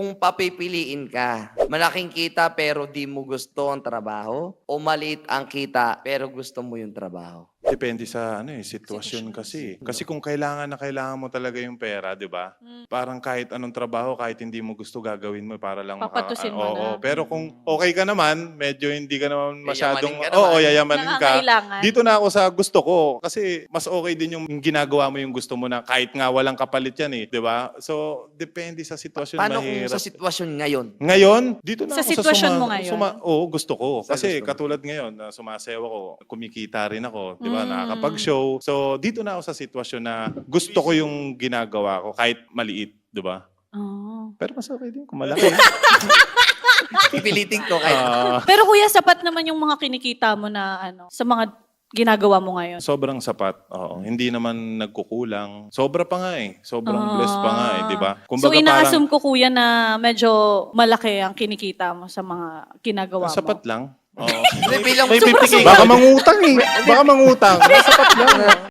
Kung papipiliin ka, malaking kita pero di mo gusto ang trabaho o maliit ang kita pero gusto mo yung trabaho? Depende sa sitwasyon kasi. Kasi kung kailangan na kailangan mo talaga yung pera, 'di ba? Parang kahit anong trabaho, kahit hindi mo gusto gagawin mo para lang Papatusin mo Oo, na. pero kung okay ka naman, medyo hindi ka naman masyadong Yayamanin ka naman. yayamanin ka. Nangangailangan. Dito na ako sa gusto ko kasi mas okay din yung ginagawa mo yung gusto mo na kahit nga walang kapalit yan 'di ba? So, depende sa sitwasyon. Paano kung mahirap. sa sitwasyon ngayon? Ngayon, dito na Sa ako sitwasyon mo ngayon? Oo, gusto ko. Sa Kasi gusto mo. katulad ngayon, na sumasayaw ako, kumikita rin ako, 'di ba? Nakakapag-show. So, dito na ako sa sitwasyon na gusto ko yung ginagawa ko kahit maliit, 'di ba? Oh. Pero mas okay din kung malaki. Pipilitin ko kayo. Pero kuya, sapat naman yung mga kinikita mo na sa mga ginagawa mo ngayon. Sobrang sapat. Oo, hindi naman nagkukulang. Sobra pa nga eh. Sobrang blessed pa nga 'di ba? So ina-assume ko kuya na medyo malaki ang kinikita mo sa mga ginagawa mo. Sapat lang. Oo. Bilang Baka mangutang eh. Baka mangutang. Sapat lang.